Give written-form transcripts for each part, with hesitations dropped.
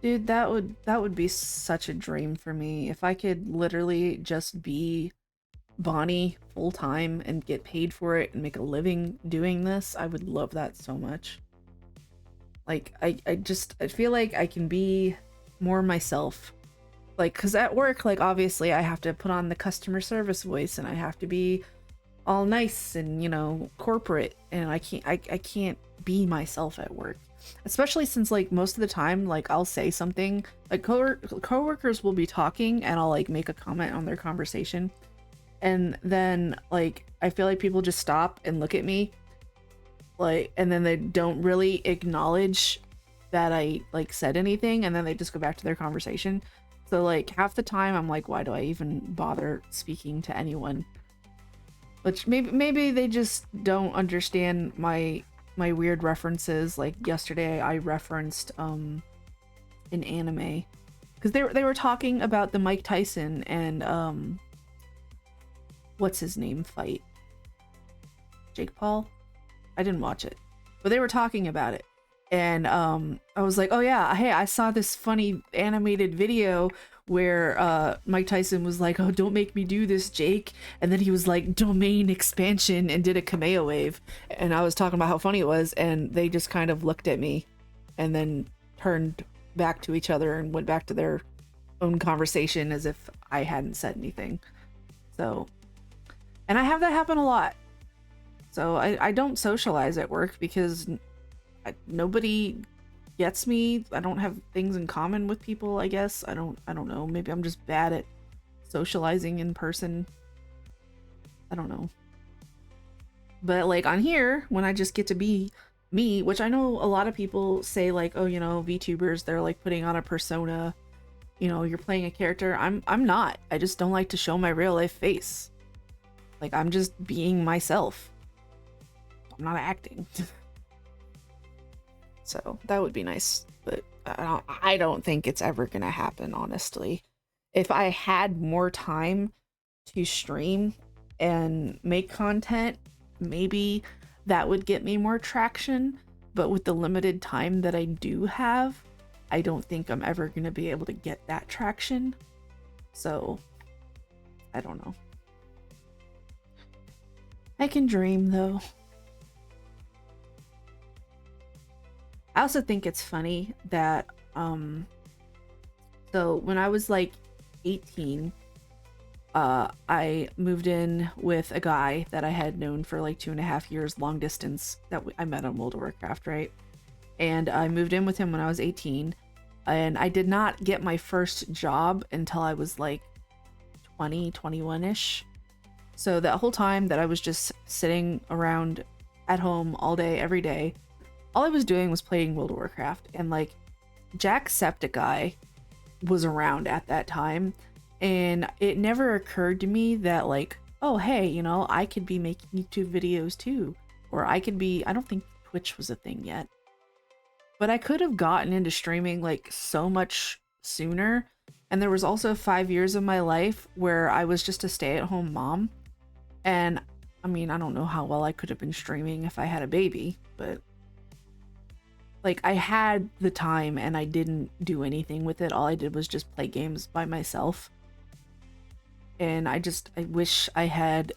Dude, that would be such a dream for me if I could literally just be Bonnie full time and get paid for it and make a living doing this. I would love that so much. Like I feel like I can be more myself. Like cuz at work like obviously I have to put on the customer service voice and I have to be all nice and, you know, corporate, and I can't be myself at work. Especially since like most of the time like I'll say something like coworkers will be talking and I'll like make a comment on their conversation, and then like I feel like people just stop and look at me like, and then they don't really acknowledge that I like said anything, and then they just go back to their conversation. So like half the time I'm like, why do I even bother speaking to anyone? Which maybe they just don't understand my weird references. Like yesterday I referenced an anime because they were talking about the Mike Tyson and what's his name fight, Jake Paul. I didn't watch it, but they were talking about it. And I was like, oh yeah, hey, I saw this funny animated video where Mike Tyson was like, oh, don't make me do this, Jake. And then he was like, domain expansion, and did a Kameo wave. And I was talking about how funny it was, and they just kind of looked at me and then turned back to each other and went back to their own conversation as if I hadn't said anything. So, and I have that happen a lot. So I don't socialize at work because nobody gets me. I don't have things in common with people, I guess. I don't know. Maybe I'm just bad at socializing in person. I don't know. But like on here, when I just get to be me, which I know a lot of people say like, oh, you know, VTubers, they're like putting on a persona, you know, you're playing a character. I'm not. I just don't like to show my real life face. Like I'm just being myself. I'm not acting. So that would be nice, but I don't think it's ever gonna happen, honestly. If I had more time to stream and make content, maybe that would get me more traction. But with the limited time that I do have, I don't think I'm ever gonna be able to get that traction. So I don't know. I can dream though. I also think it's funny that so when I was like 18, I moved in with a guy that I had known for like 2.5 years, long distance, that I met on World of Warcraft, right? And I moved in with him when I was 18, and I did not get my first job until I was like 20, 21-ish. So that whole time that I was just sitting around at home all day, every day, all I was doing was playing World of Warcraft. And like Jacksepticeye was around at that time, and it never occurred to me that like, oh hey, you know, I could be making YouTube videos too, or I could be, I don't think Twitch was a thing yet, but I could have gotten into streaming like so much sooner. And there was also 5 years of my life where I was just a stay-at-home mom, and I mean, I don't know how well I could have been streaming if I had a baby, but like I had the time and I didn't do anything with it. All I did was just play games by myself. And I wish I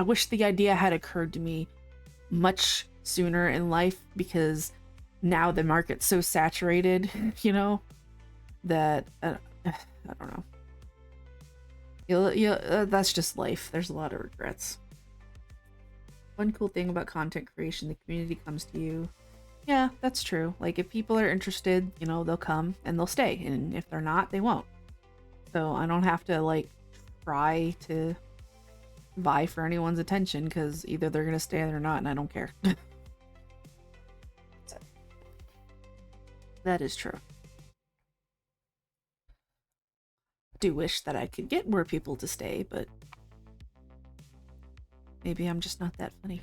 wish the idea had occurred to me much sooner in life, because now the market's so saturated, you know, that I don't know. That's just life. There's a lot of regrets. One cool thing about content creation, the community comes to you. Yeah, that's true. Like if people are interested, you know, they'll come and they'll stay, and if they're not, they won't. So I don't have to like try to vie for anyone's attention, because either they're gonna stay or they're not, and I don't care. So, that is true. Do wish that I could get more people to stay, but maybe I'm just not that funny.